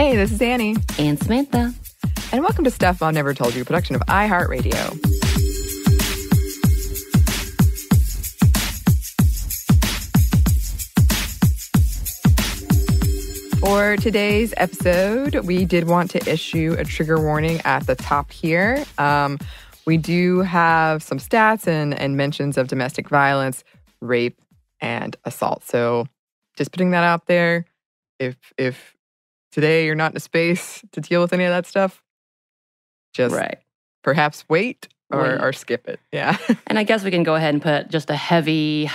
Hey, this is Anney and Samantha. And welcome to Stuff Mom Never Told You, a production of iHeartRadio. For today's episode, we did want to issue a trigger warning at the top here. We do have some stats and mentions of domestic violence, rape, and assault. So just putting that out there. If today you're not in a space to deal with any of that stuff, just perhaps wait or skip it. Yeah. And I guess we can go ahead and put just a heavy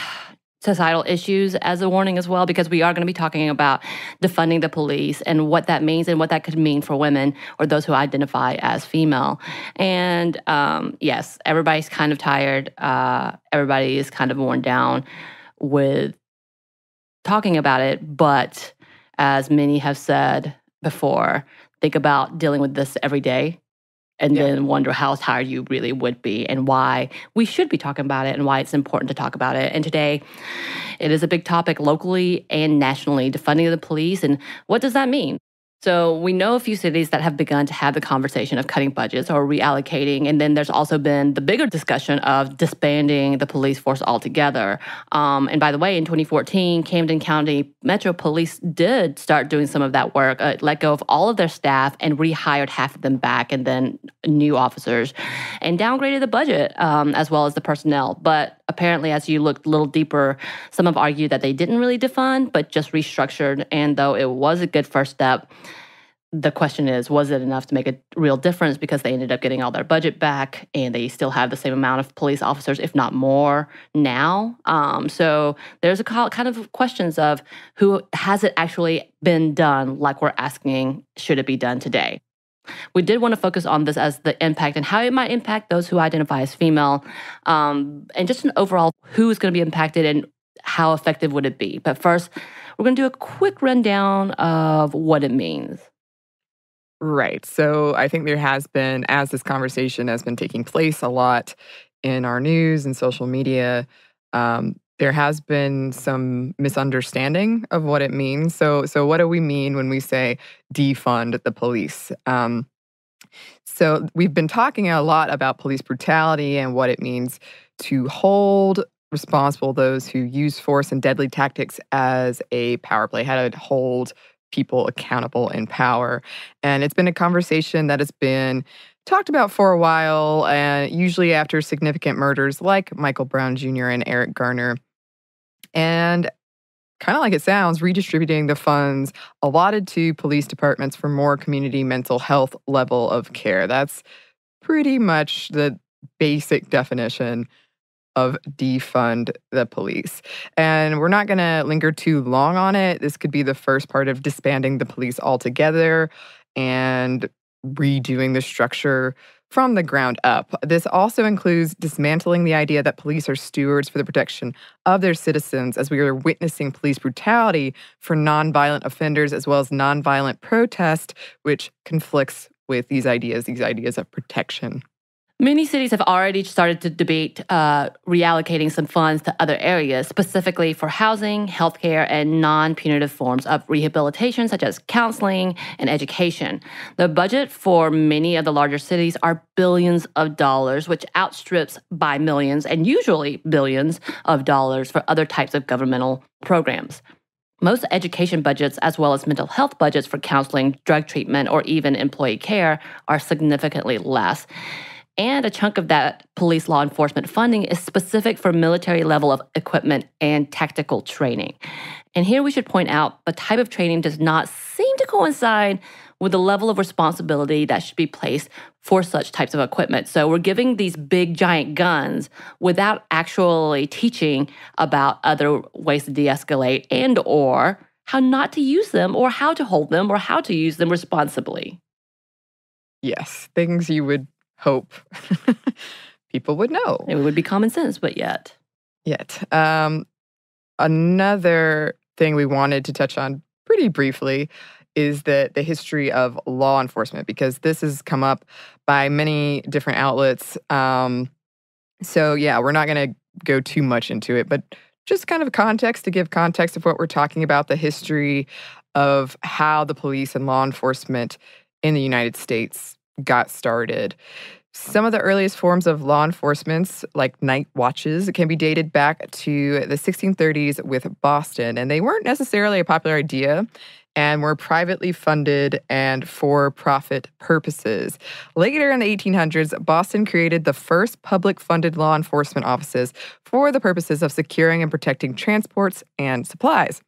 societal issues as a warning as well, because we are going to be talking about defunding the police and what that means and what that could mean for women or those who identify as female. And yes, everybody's kind of tired. Everybody is kind of worn down with talking about it. But as many have said before, think about dealing with this every day and then wonder how tired you really would be and why we should be talking about it and why it's important to talk about it. And today, it is a big topic locally and nationally, defunding the police. And what does that mean? So we know a few cities that have begun to have the conversation of cutting budgets or reallocating. And then there's also been the bigger discussion of disbanding the police force altogether. And by the way, in 2014, Camden County Metro Police did start doing some of that work, let go of all of their staff and rehired half of them back and then new officers and downgraded the budget as well as the personnel. But apparently, as you look a little deeper, some have argued that they didn't really defund, but just restructured. And though it was a good first step, the question is, was it enough to make a real difference? Because they ended up getting all their budget back and they still have the same amount of police officers, if not more, now. So there's a kind of questions of who has it actually been done, like we're asking, should it be done today? We did want to focus on this as the impact and how it might impact those who identify as female, and just an overall who is going to be impacted and how effective would it be. But first, we're going to do a quick rundown of what it means. Right. So I think there has been, as this conversation has been taking place a lot in our news and social media, there has been some misunderstanding of what it means. So what do we mean when we say defund the police? So we've been talking a lot about police brutality and what it means to hold responsible those who use force and deadly tactics as a power play, how to hold people accountable in power. And it's been a conversation that has been talked about for a while, and usually after significant murders like Michael Brown Jr. and Eric Garner. And kind of like it sounds, redistributing the funds allotted to police departments for more community mental health level of care. That's pretty much the basic definition of defund the police. And we're not going to linger too long on it. This could be the first part of disbanding the police altogether and redoing the structure from the ground up. This also includes dismantling the idea that police are stewards for the protection of their citizens, as we are witnessing police brutality for nonviolent offenders as well as nonviolent protest, which conflicts with these ideas of protection. Many cities have already started to debate reallocating some funds to other areas, specifically for housing, healthcare, and non-punitive forms of rehabilitation, such as counseling and education. The budget for many of the larger cities are billions of dollars, which outstrips by millions and usually billions of dollars for other types of governmental programs. Most education budgets, as well as mental health budgets for counseling, drug treatment, or even employee care, are significantly less. And a chunk of that police law enforcement funding is specific for military level of equipment and tactical training. And here we should point out the type of training does not seem to coincide with the level of responsibility that should be placed for such types of equipment. So we're giving these big giant guns without actually teaching about other ways to de-escalate and or how not to use them or how to hold them or how to use them responsibly. Yes, things you would hope people would know. It would be common sense, but yet. Another thing we wanted to touch on pretty briefly is the history of law enforcement, because this has come up by many different outlets. So yeah, we're not going to go too much into it, but Just kind of context to give context of what we're talking about, the history of how the police and law enforcement in the United States got started. Some of the earliest forms of law enforcement, like night watches, can be dated back to the 1630s with Boston, and they weren't necessarily a popular idea and were privately funded and for profit purposes. Later in the 1800s, Boston created the first public funded law enforcement offices for the purposes of securing and protecting transports and supplies.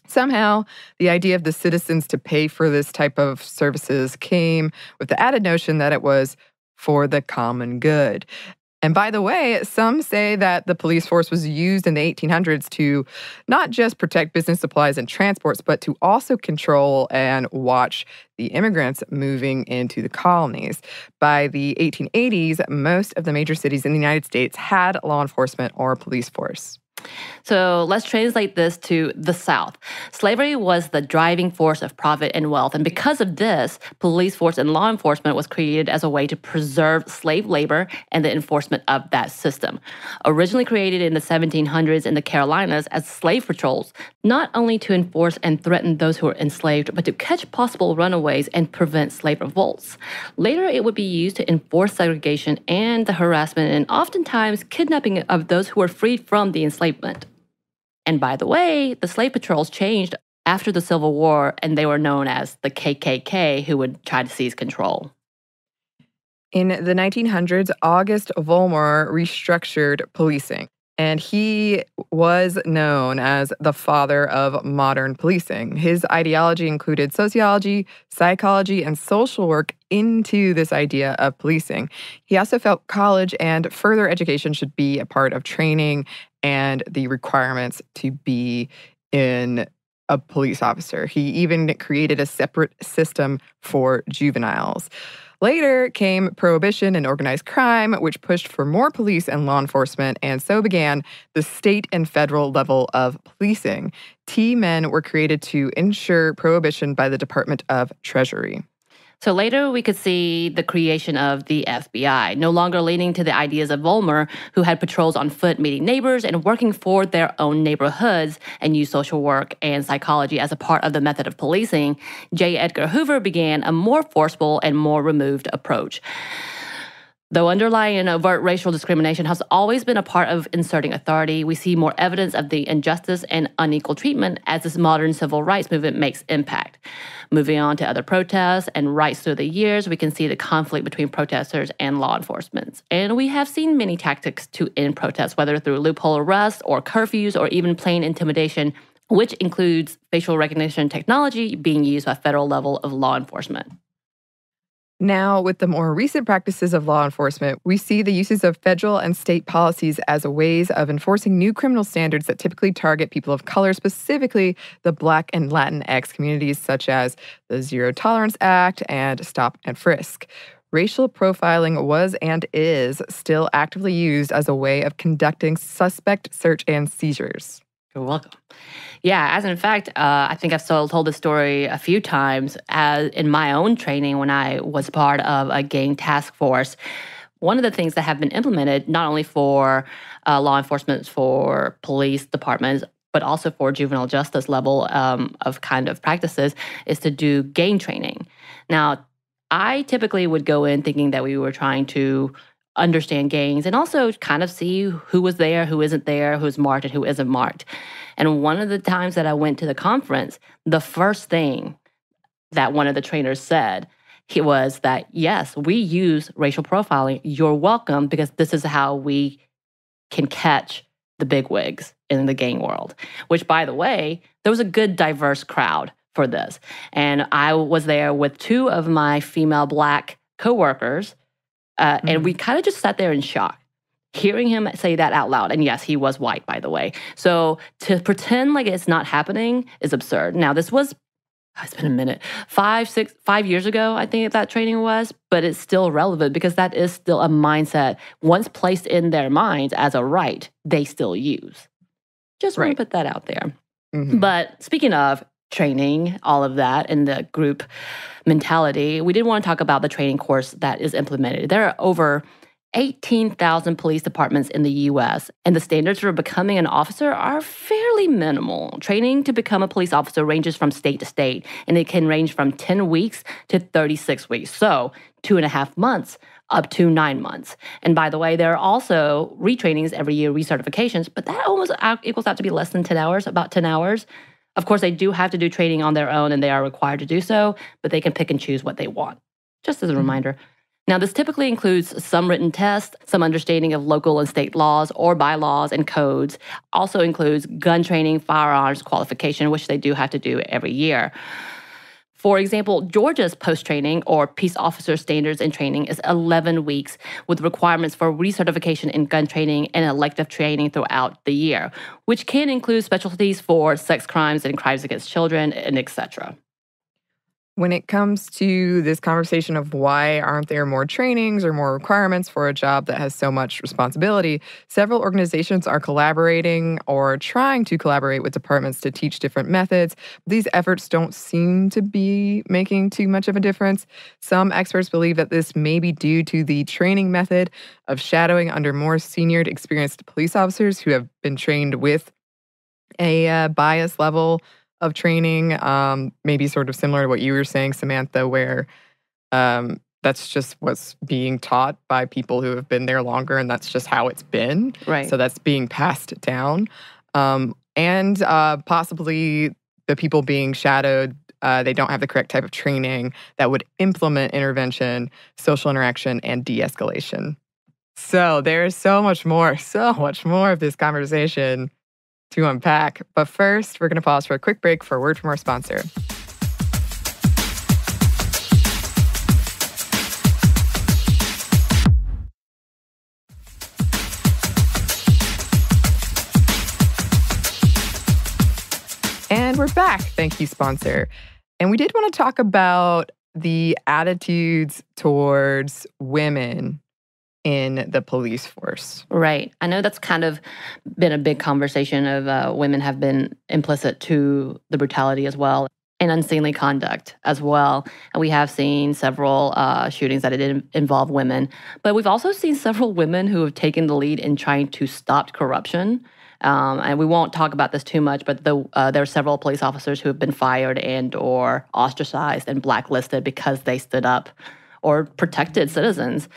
Somehow, the idea of the citizens to pay for this type of services came with the added notion that it was for the common good. And by the way, some say that the police force was used in the 1800s to not just protect business supplies and transports, but to also control and watch the immigrants moving into the colonies. By the 1880s, most of the major cities in the United States had law enforcement or police force. So let's translate this to the South. Slavery was the driving force of profit and wealth. And because of this, police force and law enforcement was created as a way to preserve slave labor and the enforcement of that system. Originally created in the 1700s in the Carolinas as slave patrols, not only to enforce and threaten those who were enslaved, but to catch possible runaways and prevent slave revolts. Later, it would be used to enforce segregation and the harassment and oftentimes kidnapping of those who were freed from the enslavement. And by the way, the slave patrols changed after the Civil War, and they were known as the KKK, who would try to seize control. In the 1900s, August Vollmer restructured policing, and he was known as the father of modern policing. His ideology included sociology, psychology, and social work into this idea of policing. He also felt college and further education should be a part of training and the requirements to be in a police officer. He even created a separate system for juveniles. Later came prohibition and organized crime, which pushed for more police and law enforcement, and so began the state and federal level of policing. T-men were created to ensure prohibition by the Department of Treasury. So later, we could see the creation of the FBI, no longer leaning to the ideas of Vollmer, who had patrols on foot meeting neighbors and working for their own neighborhoods and used social work and psychology as a part of the method of policing. J. Edgar Hoover began a more forceful and more removed approach. Though underlying and overt racial discrimination has always been a part of inserting authority, we see more evidence of the injustice and unequal treatment as this modern civil rights movement makes impact. Moving on to other protests and rights through the years, we can see the conflict between protesters and law enforcement. And we have seen many tactics to end protests, whether through loophole arrests or curfews or even plain intimidation, which includes facial recognition technology being used by federal level of law enforcement. Now, with the more recent practices of law enforcement, we see the uses of federal and state policies as ways of enforcing new criminal standards that typically target people of color, specifically the Black and Latinx communities, such as the Zero Tolerance Act and Stop and Frisk. Racial profiling was and is still actively used as a way of conducting suspect search and seizures. You're welcome. Yeah, as in fact, I think I've told this story a few times as in my own training when I was part of a gang task force. One of the things that have been implemented, not only for law enforcement, for police departments, but also for juvenile justice level of kind of practices, is to do gang training. Now, I typically would go in thinking that we were trying to understand gangs and also kind of see who was there, who isn't there, who's marked and who isn't marked. And one of the times that I went to the conference, the first thing that one of the trainers said was that, yes, we use racial profiling. You're welcome, because this is how we can catch the bigwigs in the gang world, which, by the way, there was a good diverse crowd for this. And I was there with two of my female Black coworkers, and we kind of just sat there in shock, hearing him say that out loud. And yes, he was white, by the way. So to pretend like it's not happening is absurd. Now, this was, it's been a minute, 5 years ago, I think that training was, but it's still relevant because that is still a mindset, once placed in their minds as a right, they still use. Just want to put that out there. Mm-hmm. But speaking of training, all of that, and the group mentality, we did want to talk about the training course that is implemented. There are over 18,000 police departments in the US, and the standards for becoming an officer are fairly minimal. Training to become a police officer ranges from state to state, and it can range from 10 weeks to 36 weeks. So, 2.5 months up to 9 months. And by the way, there are also retrainings every year, recertifications, but that almost equals out to be less than 10 hours, about 10 hours. Of course, they do have to do training on their own, and they are required to do so, but they can pick and choose what they want. Just as a reminder. Now, this typically includes some written tests, some understanding of local and state laws or bylaws and codes. Also includes gun training, firearms qualification, which they do have to do every year. For example, Georgia's post-training or peace officer standards and training is 11 weeks with requirements for recertification in gun training and elective training throughout the year, which can include specialties for sex crimes and crimes against children, and etc. When it comes to this conversation of why aren't there more trainings or more requirements for a job that has so much responsibility, several organizations are collaborating or trying to collaborate with departments to teach different methods. These efforts don't seem to be making too much of a difference. Some experts believe that this may be due to the training method of shadowing under more senior, experienced police officers who have been trained with a bias level of training, maybe sort of similar to what you were saying, Samantha, where that's just what's being taught by people who have been there longer, and that's just how it's been. Right. So that's being passed down. And possibly the people being shadowed, they don't have the correct type of training that would implement intervention, social interaction, and de-escalation. So there's so much more of this conversation to unpack. But first, we're going to pause for a quick break for a word from our sponsor. And we're back. Thank you, sponsor. And we did want to talk about the attitudes towards women in the police force. Right. I know that's kind of been a big conversation of women have been implicit to the brutality as well, and unseemly conduct as well. And we have seen several shootings that did involve women. But we've also seen several women who have taken the lead in trying to stop corruption. And we won't talk about this too much, but there are several police officers who have been fired and or ostracized and blacklisted because they stood up or protected citizens.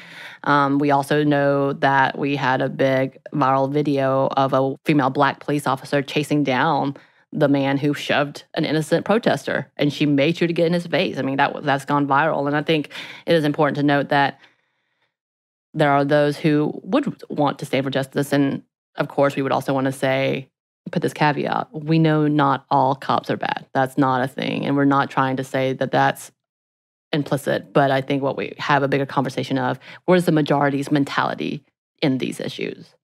We also know that we had a big viral video of a female Black police officer chasing down the man who shoved an innocent protester, and she made sure to get in his face. I mean, that's gone viral. And I think it is important to note that there are those who would want to stand for justice. And of course, we would also want to say, put this caveat, we know not all cops are bad. That's not a thing. And we're not trying to say that that's implicit, but I think what we have a bigger conversation of, what is the majority's mentality in these issues?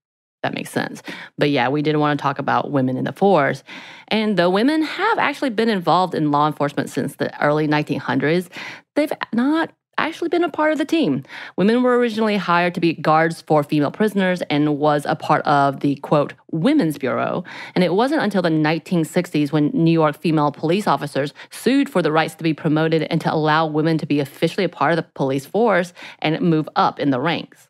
That makes sense. But yeah, we did want to talk about women in the force. And though women have actually been involved in law enforcement since the early 1900s, they've not actually been a part of the team. Women were originally hired to be guards for female prisoners and was a part of the, quote, Women's Bureau. And it wasn't until the 1960s when New York female police officers sued for the rights to be promoted and to allow women to be officially a part of the police force and move up in the ranks.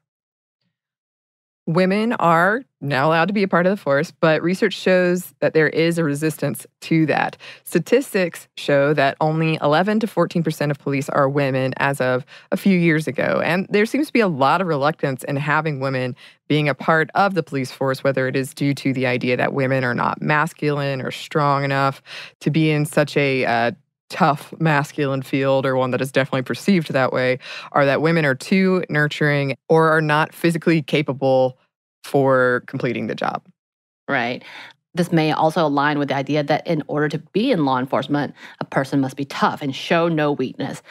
Women are now allowed to be a part of the force, but research shows that there is a resistance to that. Statistics show that only 11 to 14% of police are women as of a few years ago. And there seems to be a lot of reluctance in having women being a part of the police force, whether it is due to the idea that women are not masculine or strong enough to be in such a tough masculine field, or one that is definitely perceived that way, or that women are too nurturing or are not physically capable for completing the job. Right. This may also align with the idea that in order to be in law enforcement, a person must be tough and show no weakness.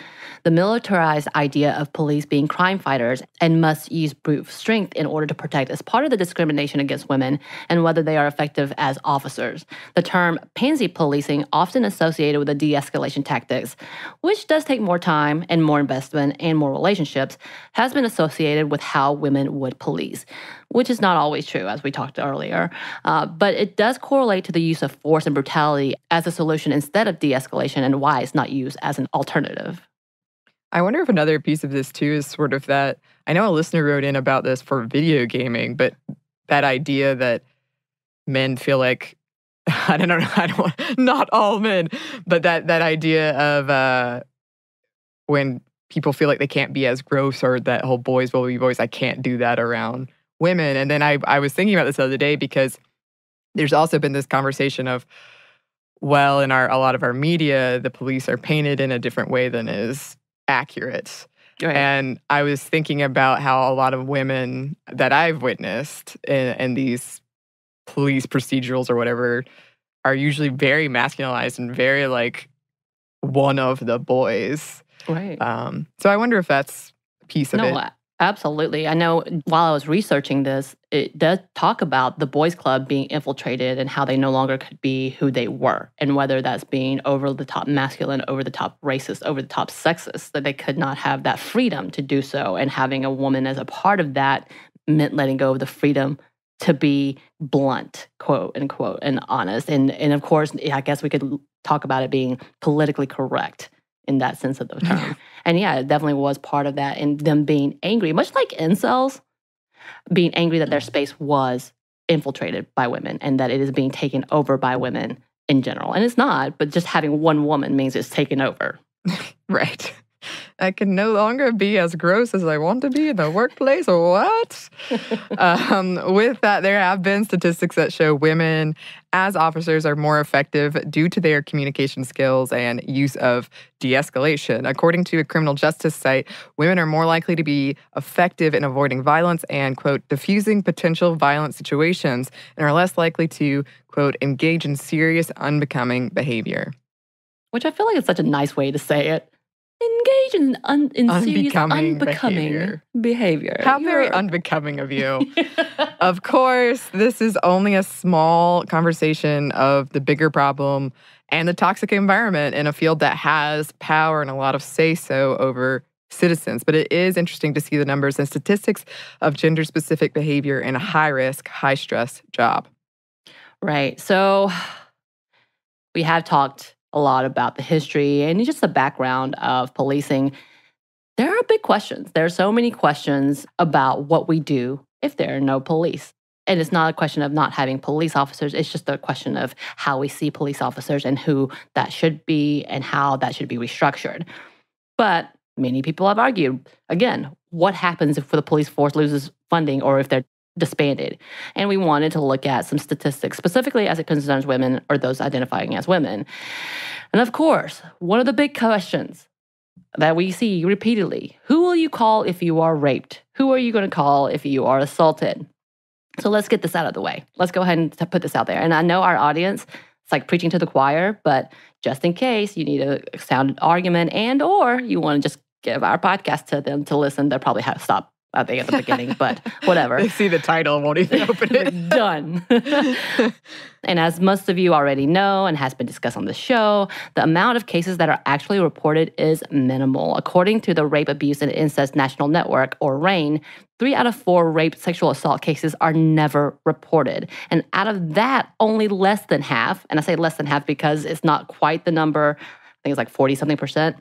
The militarized idea of police being crime fighters and must use brute strength in order to protect is part of the discrimination against women and whether they are effective as officers. The term pansy policing, often associated with the de-escalation tactics, which does take more time and more investment and more relationships, has been associated with how women would police, which is not always true, as we talked earlier. But it does correlate to the use of force and brutality as a solution instead of de-escalation, and why it's not used as an alternative. I wonder if another piece of this too is sort of that, I know a listener wrote in about this for video gaming, but that idea that men feel like, I don't know, not all men, but that idea of when people feel like they can't be as gross, or that whole boys will be boys, I can't do that around women. And then I was thinking about this the other day because there's also been this conversation of, well, in a lot of our media, the police are painted in a different way than is accurate. Right. And I was thinking about how a lot of women that I've witnessed in these police procedurals or whatever are usually very masculinized and very like one of the boys. Right. So I wonder if that's a piece of it. No, absolutely. I know while I was researching this, it does talk about the boys' club being infiltrated and how they no longer could be who they were, and whether that's being over the top masculine, over the top racist, over the top sexist, that they could not have that freedom to do so. And having a woman as a part of that meant letting go of the freedom to be blunt, quote unquote, and honest. And of course, I guess we could talk about it being politically correct in that sense of the term. And yeah, it definitely was part of that, and them being angry, much like incels, being angry that their space was infiltrated by women and that it is being taken over by women in general. And it's not, but just having one woman means it's taken over. Right. I can no longer be as gross as I want to be in the workplace. What? With that, there have been statistics that show women as officers are more effective due to their communication skills and use of de-escalation. According to a criminal justice site, women are more likely to be effective in avoiding violence and, quote, diffusing potential violent situations, and are less likely to, quote, engage in serious unbecoming behavior. Which I feel like it's such a nice way to say it. Engage in serious unbecoming behavior. How very unbecoming of you. Of course, this is only a small conversation of the bigger problem and the toxic environment in a field that has power and a lot of say-so over citizens. But it is interesting to see the numbers and statistics of gender-specific behavior in a high-risk, high-stress job. Right. So we have talked a lot about the history and just the background of policing. There are big questions. There are so many questions about what we do if there are no police. And it's not a question of not having police officers. It's just a question of how we see police officers and who that should be and how that should be restructured. But many people have argued, again, what happens if the police force loses funding or if they're disbanded? And we wanted to look at some statistics, specifically as it concerns women or those identifying as women. And of course, one of the big questions that we see repeatedly, who will you call if you are raped? Who are you going to call if you are assaulted? So let's get this out of the way. Let's go ahead and put this out there. And I know our audience, it's like preaching to the choir, but just in case you need a sound argument and or you want to just give our podcast to them to listen, they'll probably have to stop I think at the beginning, but whatever. They see the title and won't even open it. Done. And as most of you already know and has been discussed on the show, the amount of cases that are actually reported is minimal. According to the Rape, Abuse, and Incest National Network, or RAINN, 3 out of 4 rape sexual assault cases are never reported. And out of that, only less than half, and I say less than half because it's not quite the number, I think it's like 40-something%,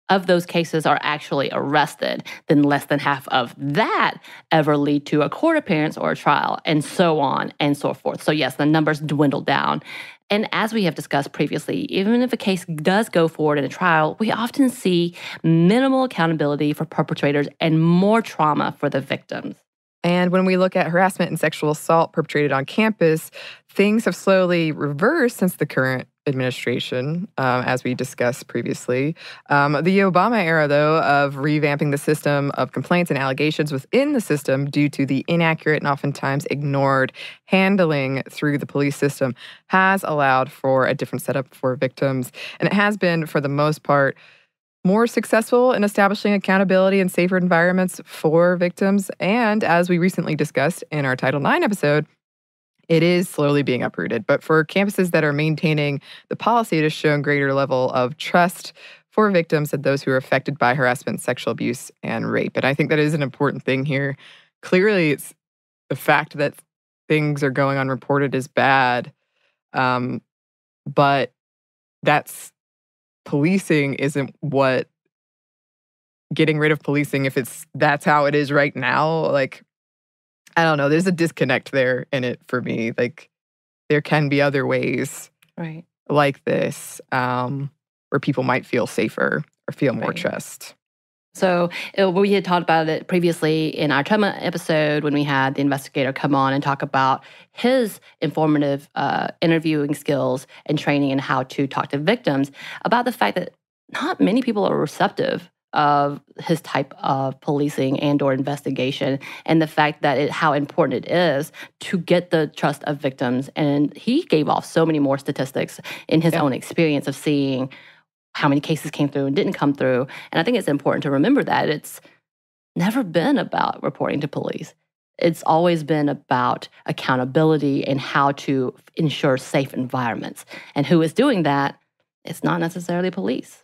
of those cases are actually arrested, then less than half of that ever lead to a court appearance or a trial, and so on and so forth. So yes, the numbers dwindle down. And as we have discussed previously, even if a case does go forward in a trial, we often see minimal accountability for perpetrators and more trauma for the victims. And when we look at harassment and sexual assault perpetrated on campus, things have slowly reversed since the current administration, as we discussed previously. The Obama era, though, of revamping the system of complaints and allegations within the system due to the inaccurate and oftentimes ignored handling through the police system has allowed for a different setup for victims. And it has been, for the most part, more successful in establishing accountability and safer environments for victims. And as we recently discussed in our Title IX episode, it is slowly being uprooted. But for campuses that are maintaining the policy, it has shown greater level of trust for victims and those who are affected by harassment, sexual abuse, and rape. And I think that is an important thing here. Clearly, it's the fact that things are going unreported is bad, but that's policing isn't what getting rid of policing if that's how it is right now. Like, I don't know. There's a disconnect there in it for me. Like, there can be other ways Right. like this where people might feel safer or feel more Right. trust. So we had talked about it previously in our trauma episode when we had the investigator come on and talk about his informative interviewing skills and training and how to talk to victims, about the fact that not many people are receptive of his type of policing and or investigation, and the fact that how important it is to get the trust of victims. And he gave off so many more statistics in his own experience of seeing how many cases came through and didn't come through. And I think it's important to remember that it's never been about reporting to police. It's always been about accountability and how to ensure safe environments. And who is doing that? It's not necessarily police.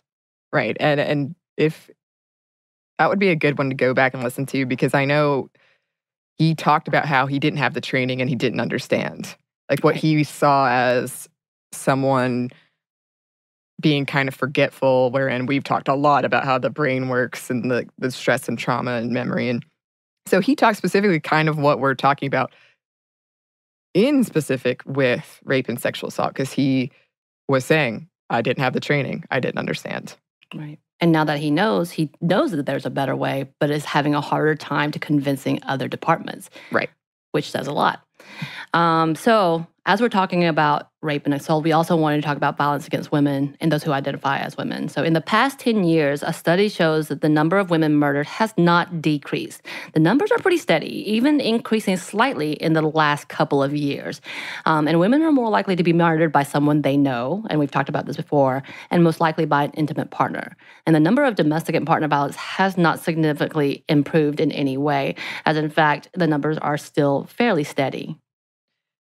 Right. And if that would be a good one to go back and listen to, because I know he talked about how he didn't have the training and he didn't understand. Like what he saw as someone being kind of forgetful, wherein we've talked a lot about how the brain works and the stress and trauma and memory. And so he talked specifically kind of what we're talking about in specific with rape and sexual assault, because he was saying, I didn't have the training. I didn't understand. Right. And now that he knows that there's a better way, but is having a harder time to convincing other departments. Right. Which says a lot. So as we're talking about rape and assault, we also wanted to talk about violence against women and those who identify as women. So in the past 10 years, a study shows that the number of women murdered has not decreased. The numbers are pretty steady, even increasing slightly in the last couple of years. And women are more likely to be murdered by someone they know, and we've talked about this before, and most likely by an intimate partner. And the number of domestic and partner violence has not significantly improved in any way, as in fact, the numbers are still fairly steady.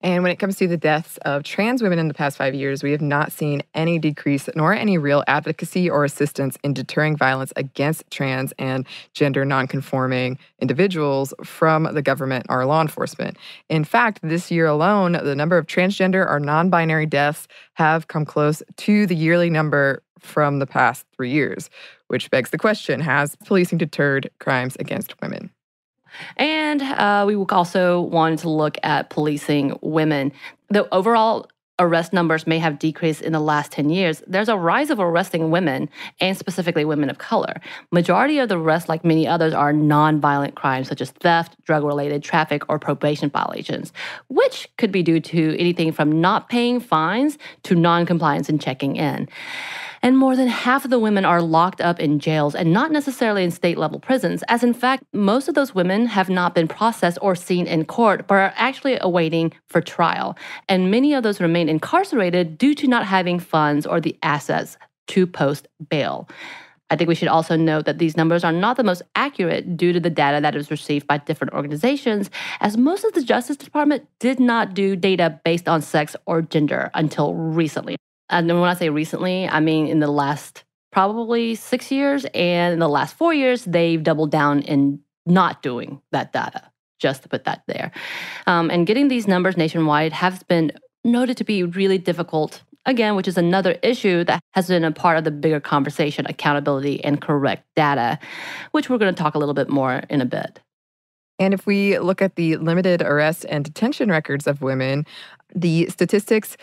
And when it comes to the deaths of trans women in the past 5 years, we have not seen any decrease nor any real advocacy or assistance in deterring violence against trans and gender nonconforming individuals from the government or law enforcement. In fact, this year alone, the number of transgender or non-binary deaths have come close to the yearly number from the past 3 years, which begs the question, has policing deterred crimes against women? And we also wanted to look at policing women. The overall arrest numbers may have decreased in the last 10 years. There's a rise of arresting women, and specifically women of color. Majority of the arrests, like many others, are nonviolent crimes such as theft, drug-related, traffic, or probation violations, which could be due to anything from not paying fines to noncompliance and checking in. And more than half of the women are locked up in jails and not necessarily in state-level prisons, as in fact, most of those women have not been processed or seen in court, but are actually awaiting for trial. And many of those remain incarcerated due to not having funds or the assets to post bail. I think we should also note that these numbers are not the most accurate due to the data that is received by different organizations, as most of the Justice Department did not do data based on sex or gender until recently. And when I say recently, I mean in the last probably 6 years, and in the last 4 years, they've doubled down in not doing that data, just to put that there. And getting these numbers nationwide has been noted to be really difficult, again, which is another issue that has been a part of the bigger conversation, accountability and correct data, which we're going to talk a little bit more in a bit. And if we look at the limited arrest and detention records of women, the statistics,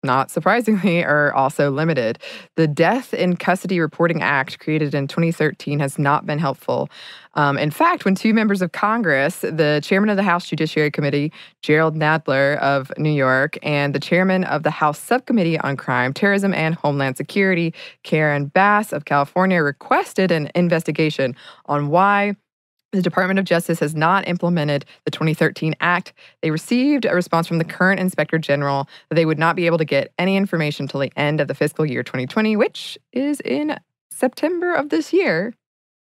not surprisingly, are also limited. The Death in Custody Reporting Act, created in 2013, has not been helpful. In fact, when two members of Congress, the chairman of the House Judiciary Committee, Gerald Nadler of New York, and the chairman of the House Subcommittee on Crime, Terrorism, and Homeland Security, Karen Bass of California, requested an investigation on why the Department of Justice has not implemented the 2013 Act, they received a response from the current Inspector General that they would not be able to get any information until the end of the fiscal year 2020, which is in September of this year.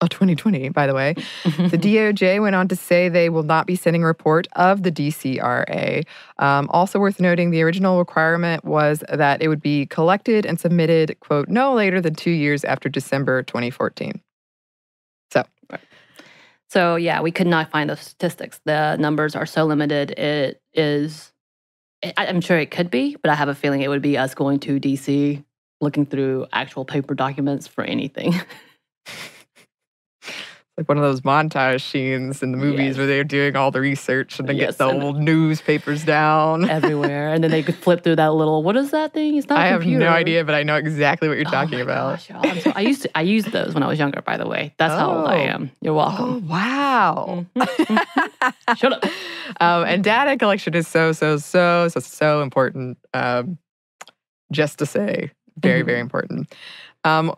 Oh, 2020, by the way. The DOJ went on to say they will not be sending a report of the DCRA. Also worth noting, the original requirement was that it would be collected and submitted, quote, no later than 2 years after December 2014. So, yeah, we could not find those statistics. The numbers are so limited. I'm sure it could be, but I have a feeling it would be us going to D.C., looking through actual paper documents for anything. like one of those montage scenes in the movies where they're doing all the research and then get the old newspapers down. Everywhere. And then they could flip through that little, what is that thing? It's not a computer. I have no idea, but I know exactly what you're talking about. Gosh, y'all. I used those when I was younger, by the way. That's how old I am. You're welcome. Oh, wow. Shut up. And data collection is so important. Just to say, very, very important.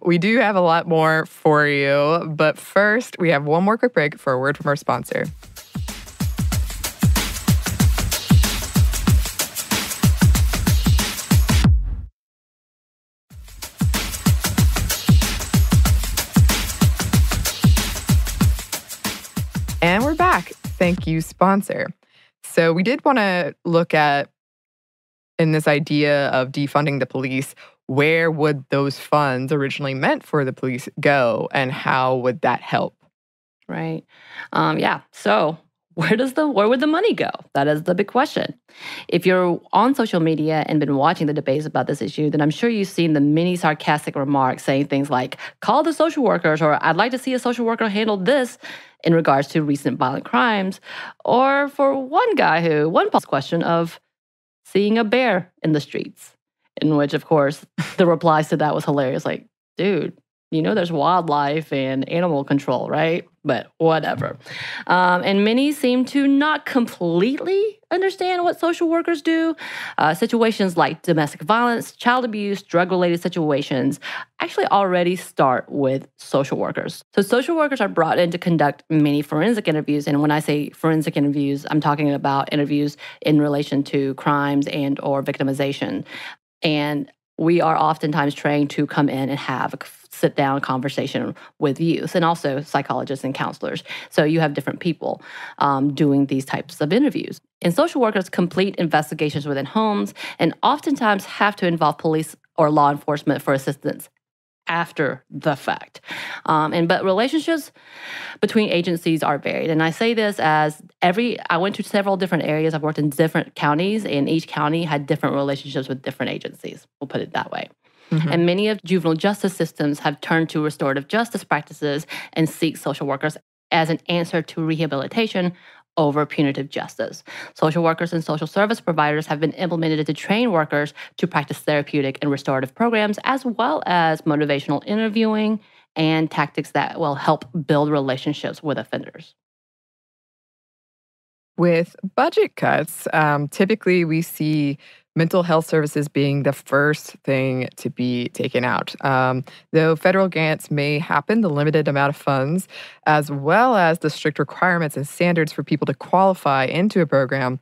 We do have a lot more for you, but first we have one more quick break for a word from our sponsor. And we're back. Thank you, sponsor. So we did want to look at, in this idea of defunding the police, where would those funds originally meant for the police go, and how would that help? Right. So where would the money go? That is the big question. If you're on social media and been watching the debates about this issue, then I'm sure you've seen the many sarcastic remarks saying things like, call the social workers, or I'd like to see a social worker handle this in regards to recent violent crimes. Or for one question of seeing a bear in the streets, in which, of course, the replies to that was hilarious. Like, dude, there's wildlife and animal control, right? But whatever. And many seem to not completely understand what social workers do. Situations like domestic violence, child abuse, drug-related situations actually already start with social workers. So social workers are brought in to conduct many forensic interviews. And when I say forensic interviews, I'm talking about interviews in relation to crimes and or victimization. And we are oftentimes trained to come in and have a sit-down conversation with youth and also psychologists and counselors. So you have different people doing these types of interviews. And social workers complete investigations within homes and oftentimes have to involve police or law enforcement for assistance after the fact. But relationships between agencies are varied. And I say this as I went to several different areas. I've worked in different counties, and each county had different relationships with different agencies. We'll put it that way. Mm-hmm. And many of juvenile justice systems have turned to restorative justice practices and seek social workers as an answer to rehabilitation over punitive justice. Social workers and social service providers have been implemented to train workers to practice therapeutic and restorative programs, as well as motivational interviewing and tactics that will help build relationships with offenders. With budget cuts, typically we see mental health services being the first thing to be taken out. Though federal grants may happen, the limited amount of funds, as well as the strict requirements and standards for people to qualify into a program,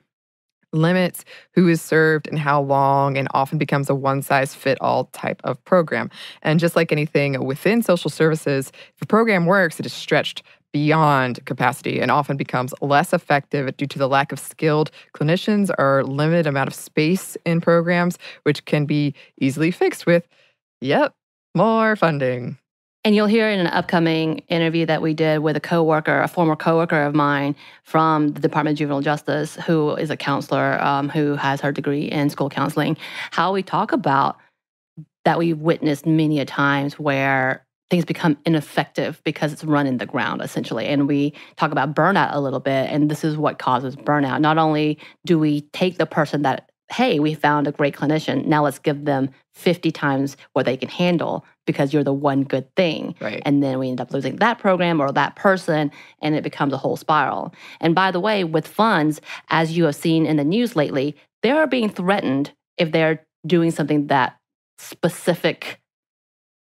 limits who is served and how long, and often becomes a one-size-fit-all type of program. And just like anything within social services, if a program works, it is stretched beyond capacity and often becomes less effective due to the lack of skilled clinicians or limited amount of space in programs, which can be easily fixed with, more funding. And you'll hear in an upcoming interview that we did with a former coworker of mine from the Department of Juvenile Justice, who is a counselor who has her degree in school counseling, how we talk about that we've witnessed many a times where things become ineffective because it's run in the ground, essentially. And we talk about burnout a little bit, and this is what causes burnout. Not only do we take the person that, hey, we found a great clinician, now let's give them 50 times what they can handle because you're the one good thing. Right. And then we end up losing that program or that person, and it becomes a whole spiral. And by the way, with funds, as you have seen in the news lately, they are being threatened if they're doing something that specific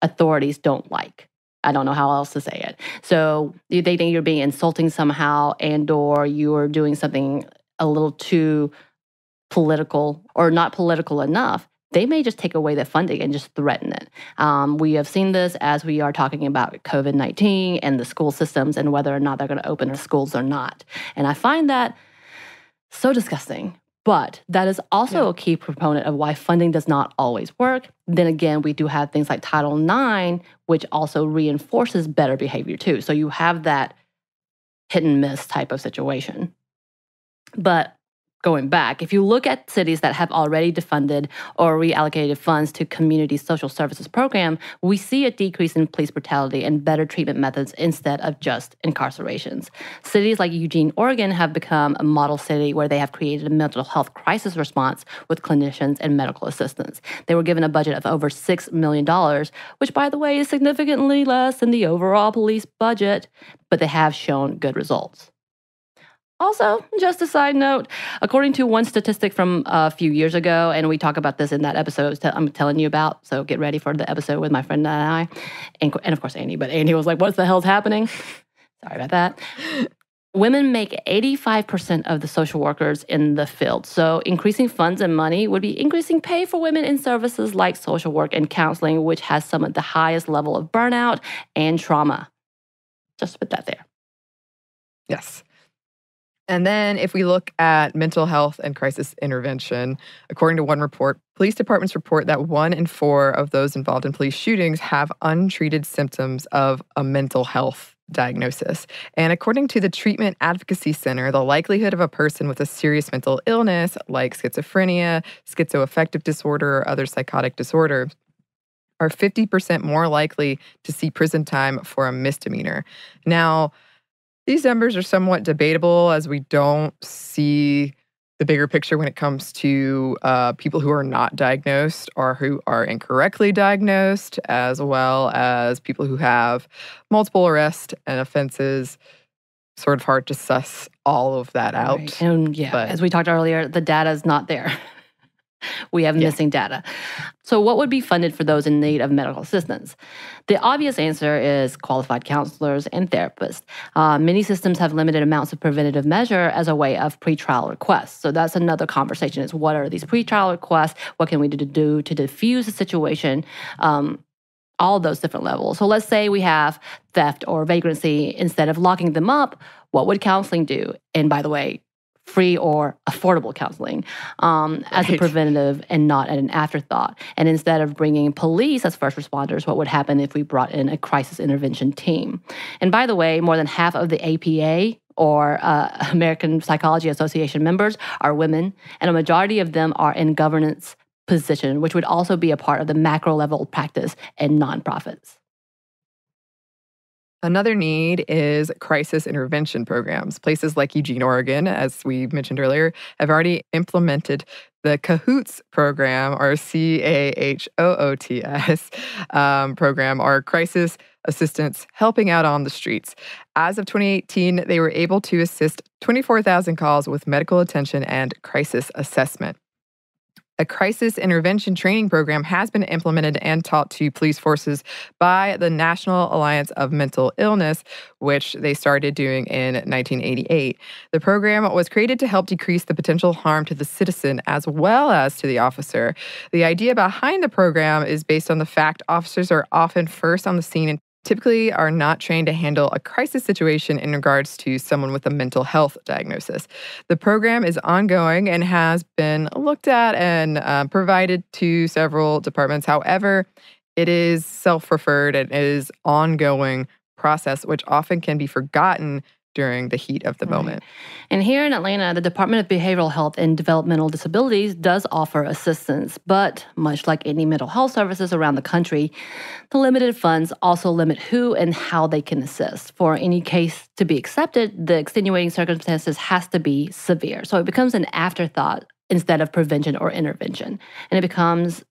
authorities don't like. I don't know how else to say it. So they think you're being insulting somehow, and or you're doing something a little too political or not political enough, they may just take away the funding and just threaten it. We have seen this as we are talking about COVID-19 and the school systems and whether or not they're going to open their schools or not. And I find that so disgusting. But that is also a key proponent of why funding does not always work. Then again, we do have things like Title IX, which also reinforces better behavior too. So you have that hit and miss type of situation. But going back. If you look at cities that have already defunded or reallocated funds to community social services program, we see a decrease in police brutality and better treatment methods instead of just incarcerations. Cities like Eugene, Oregon have become a model city where they have created a mental health crisis response with clinicians and medical assistants. They were given a budget of over $6 million, which, by the way, is significantly less than the overall police budget, but they have shown good results. Also, just a side note, according to one statistic from a few years ago, and we talk about this in that episode I'm telling you about, so get ready for the episode with my friend and I, and of course Annie, but Annie was like, what the hell's happening? Sorry about that. Women make 85% of the social workers in the field, so increasing funds and money would be increasing pay for women in services like social work and counseling, which has some of the highest level of burnout and trauma. Just put that there. Yes. And then if we look at mental health and crisis intervention, according to one report, police departments report that 1 in 4 of those involved in police shootings have untreated symptoms of a mental health diagnosis. And according to the Treatment Advocacy Center, the likelihood of a person with a serious mental illness like schizophrenia, schizoaffective disorder, or other psychotic disorder are 50% more likely to see prison time for a misdemeanor. Now, these numbers are somewhat debatable as we don't see the bigger picture when it comes to people who are not diagnosed or who are incorrectly diagnosed, as well as people who have multiple arrests and offenses. Sort of hard to suss all of that out. Right. And as we talked earlier, the data is not there. We have missing data. So what would be funded for those in need of medical assistance? The obvious answer is qualified counselors and therapists. Many systems have limited amounts of preventative measure as a way of pretrial requests. So that's another conversation, is what are these pretrial requests? What can we do to diffuse the situation? All those different levels. So let's say we have theft or vagrancy. Instead of locking them up, what would counseling do? And by the way, free or affordable counseling as a preventative and not an afterthought. And instead of bringing police as first responders, what would happen if we brought in a crisis intervention team? And by the way, more than half of the APA or American Psychology Association members are women, and a majority of them are in governance position, which would also be a part of the macro level practice and nonprofits. Another need is crisis intervention programs. Places like Eugene, Oregon, as we mentioned earlier, have already implemented the CAHOOTS program, or CAHOOTS program, or Crisis Assistance Helping Out on the Streets. As of 2018, they were able to assist 24,000 calls with medical attention and crisis assessment. A crisis intervention training program has been implemented and taught to police forces by the National Alliance of Mental Illness, which they started doing in 1988. The program was created to help decrease the potential harm to the citizen as well as to the officer. The idea behind the program is based on the fact officers are often first on the scene and typically are not trained to handle a crisis situation in regards to someone with a mental health diagnosis. The program is ongoing and has been looked at and provided to several departments. However, it is self-referred and is ongoing process, which often can be forgotten during the heat of the moment. And here in Atlanta, the Department of Behavioral Health and Developmental Disabilities does offer assistance, but much like any mental health services around the country, the limited funds also limit who and how they can assist. For any case to be accepted, the extenuating circumstances has to be severe. So it becomes an afterthought instead of prevention or intervention. And it becomes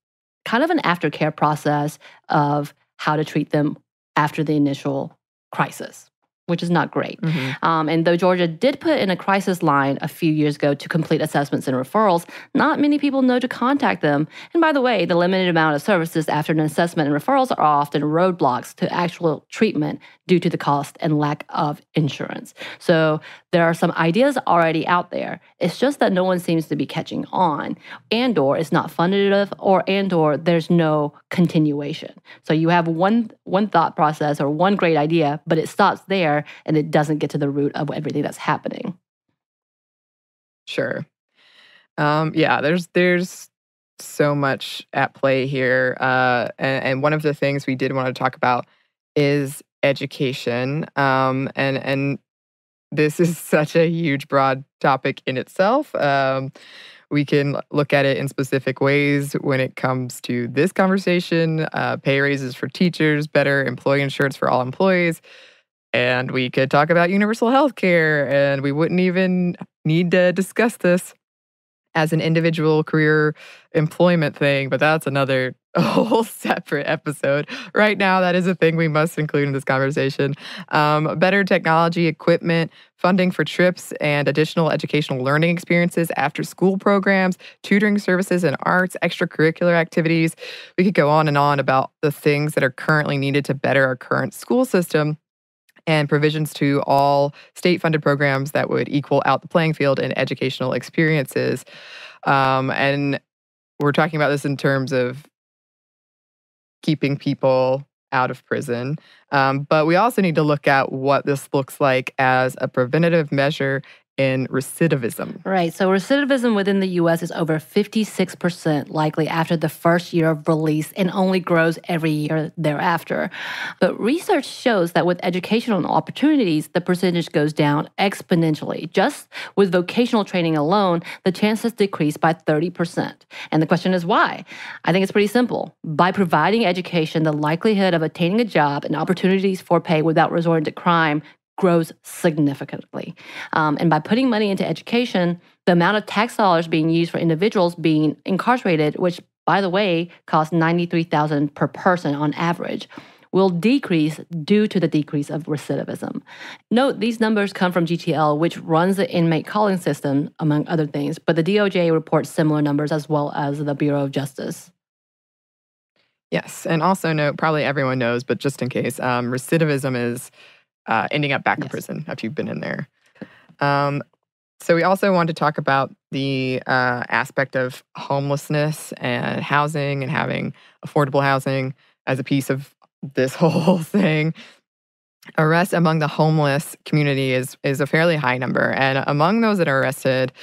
kind of an aftercare process of how to treat them after the initial crisis, which is not great. And though Georgia did put in a crisis line a few years ago to complete assessments and referrals, not many people know to contact them. And by the way, the limited amount of services after an assessment and referrals are often roadblocks to actual treatment due to the cost and lack of insurance. So there are some ideas already out there. It's just that no one seems to be catching on, and/or it's not funded enough, and/or there's no continuation. So you have one thought process or one great idea, but it stops there and it doesn't get to the root of everything that's happening. Sure. There's so much at play here. And one of the things we did want to talk about is education. And this is such a huge, broad topic in itself. We can look at it in specific ways when it comes to this conversation, pay raises for teachers, better employee insurance for all employees. And we could talk about universal health care, and we wouldn't even need to discuss this as an individual career employment thing, but that's another a whole separate episode. Right now, that is a thing we must include in this conversation. Better technology, equipment, funding for trips and additional educational learning experiences, after school programs, tutoring services and arts, extracurricular activities. We could go on and on about the things that are currently needed to better our current school system, and provisions to all state-funded programs that would equal out the playing field in educational experiences. And we're talking about this in terms of keeping people out of prison. But we also need to look at what this looks like as a preventative measure in recidivism. Right. So recidivism within the U.S. is over 56% likely after the first year of release and only grows every year thereafter. But research shows that with educational opportunities, the percentage goes down exponentially. Just with vocational training alone, the chances decrease by 30%. And the question is why? I think it's pretty simple. By providing education, the likelihood of attaining a job and opportunities for pay without resorting to crime grows significantly. And by putting money into education, the amount of tax dollars being used for individuals being incarcerated, which, by the way, costs $93,000 per person on average, will decrease due to the decrease of recidivism. Note, these numbers come from GTL, which runs the inmate calling system, among other things, but the DOJ reports similar numbers as well as the Bureau of Justice. Yes, and also note, probably everyone knows, but just in case, recidivism is ending up back in prison after you've been in there. So we also want to talk about the aspect of homelessness and housing and having affordable housing as a piece of this whole thing. Arrest among the homeless community is a fairly high number. And among those that are arrested,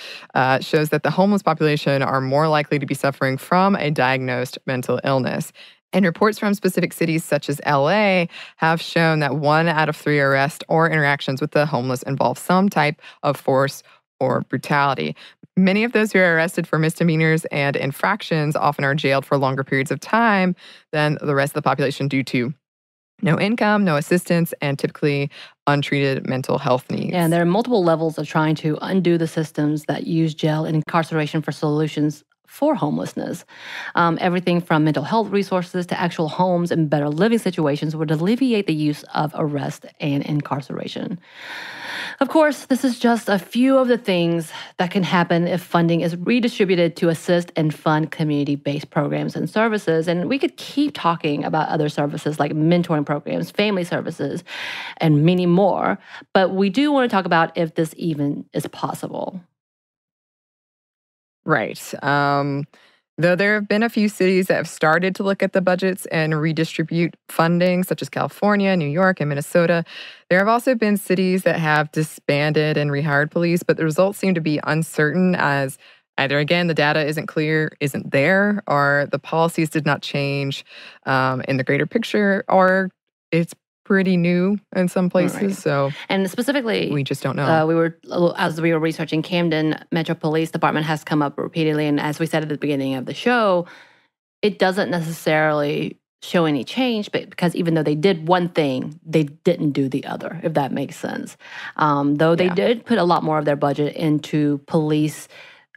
shows that the homeless population are more likely to be suffering from a diagnosed mental illness. And reports from specific cities such as LA have shown that 1 out of 3 arrests or interactions with the homeless involve some type of force or brutality. Many of those who are arrested for misdemeanors and infractions often are jailed for longer periods of time than the rest of the population due to no income, no assistance, and typically untreated mental health needs. And there are multiple levels of trying to undo the systems that use jail and incarceration for solutions for homelessness. Everything from mental health resources to actual homes and better living situations would alleviate the use of arrest and incarceration. Of course, this is just a few of the things that can happen if funding is redistributed to assist and fund community-based programs and services. And we could keep talking about other services like mentoring programs, family services, and many more. But we do want to talk about if this even is possible. Right. Though there have been a few cities that have started to look at the budgets and redistribute funding, such as California, New York, and Minnesota, there have also been cities that have disbanded and rehired police, but the results seem to be uncertain as either, again, the data isn't there, or the policies did not change in the greater picture, or it's pretty new in some places. Right. So, and specifically, we just don't know. As we were researching, Camden Metro Police Department has come up repeatedly, and as we said at the beginning of the show, it doesn't necessarily show any change, but because even though they did one thing, they didn't do the other, if that makes sense. Though they did put a lot more of their budget into police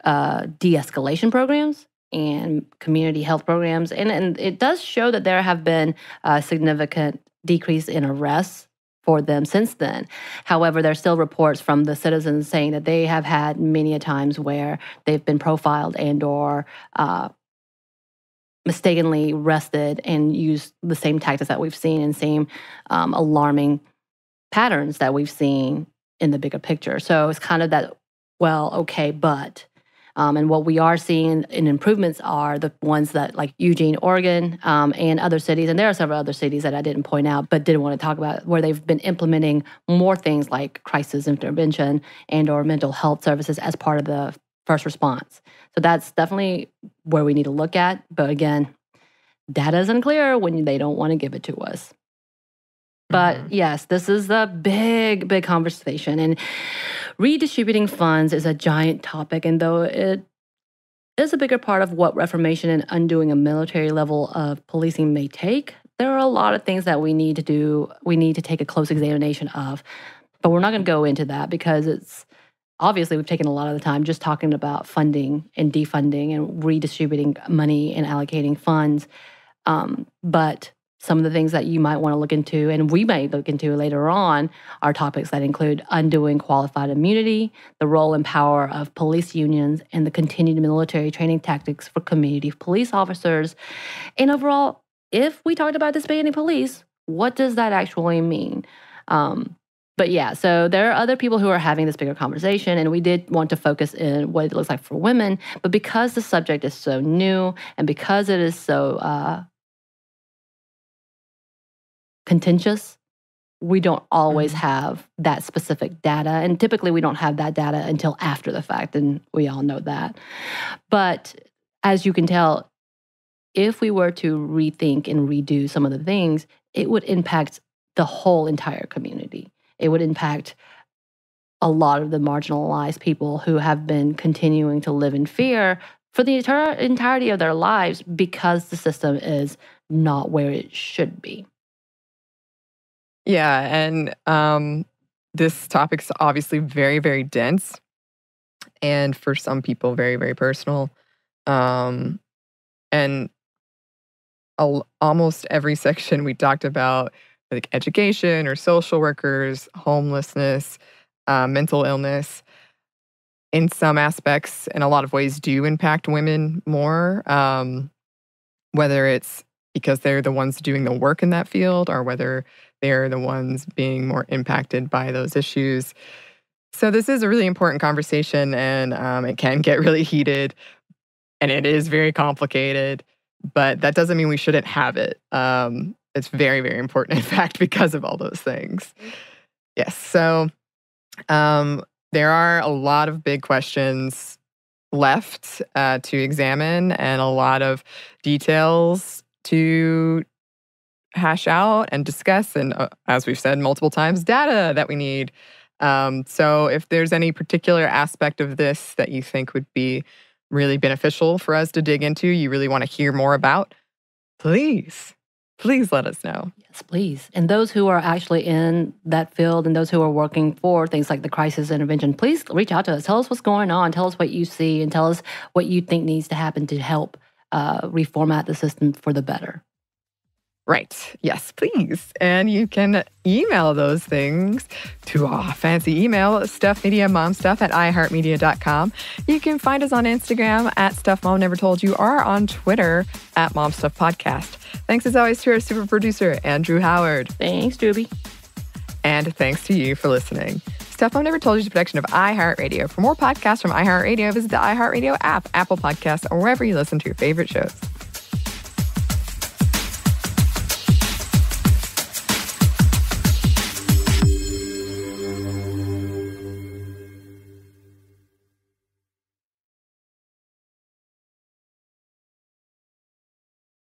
de-escalation programs and community health programs, and it does show that there have been significant decrease in arrests for them since then. However, there are still reports from the citizens saying that they have had many a times where they've been profiled and or mistakenly arrested and used the same tactics that we've seen and same alarming patterns that we've seen in the bigger picture. So it's kind of that, well, okay, but and what we are seeing in improvements are the ones that like Eugene, Oregon, and other cities, and there are several other cities that I didn't point out but didn't want to talk about, where they've been implementing more things like crisis intervention and or mental health services as part of the first response. So that's definitely where we need to look at. But again, data is unclear when they don't want to give it to us. But yes, this is a big, big conversation. And redistributing funds is a giant topic. And though it is a bigger part of what reformation and undoing a military level of policing may take, there are a lot of things that we need to do. We need to take a close examination of. But we're not going to go into that because it's obviously we've taken a lot of the time just talking about funding and defunding and redistributing money and allocating funds. But some of the things that you might want to look into, and we might look into later on, are topics that include undoing qualified immunity, the role and power of police unions, and the continued military training tactics for community police officers. And overall, if we talked about disbanding police, what does that actually mean? But yeah, so there are other people who are having this bigger conversation, and we did want to focus in what it looks like for women. But because the subject is so new and because it is so contentious, we don't always have that specific data. And typically we don't have that data until after the fact, and we all know that. But as you can tell, if we were to rethink and redo some of the things, it would impact the whole entire community. It would impact a lot of the marginalized people who have been continuing to live in fear for the entirety of their lives because the system is not where it should be. Yeah, and this topic's obviously very, very dense, and for some people, very, very personal. And almost every section we talked about, like education or social workers, homelessness, mental illness, in some aspects, in a lot of ways, do impact women more, whether it's because they're the ones doing the work in that field or whether they're the ones being more impacted by those issues. So this is a really important conversation, and it can get really heated, and it is very complicated, but that doesn't mean we shouldn't have it. It's very, very important, in fact, because of all those things. Yes, so there are a lot of big questions left to examine and a lot of details to hash out and discuss, and as we've said multiple times, data that we need. So if there's any particular aspect of this that you think would be really beneficial for us to dig into, you really want to hear more about, please let us know. Yes, please. And those who are actually in that field and those who are working for things like the crisis intervention, please reach out to us. Tell us what's going on. Tell us what you see and tell us what you think needs to happen to help reformat the system for the better. Right. Yes, please. And you can email those things to our fancy email, stuffmediamomstuff@iheartmedia.com. You can find us on Instagram @StuffMomNeverToldYou or on Twitter @MomStuffPodcast. Thanks as always to our super producer, Andrew Howard. Thanks, Drewby. And thanks to you for listening. Stuff Mom Never Told You is a production of iHeartRadio. For more podcasts from iHeartRadio, visit the iHeartRadio app, Apple Podcasts, or wherever you listen to your favorite shows.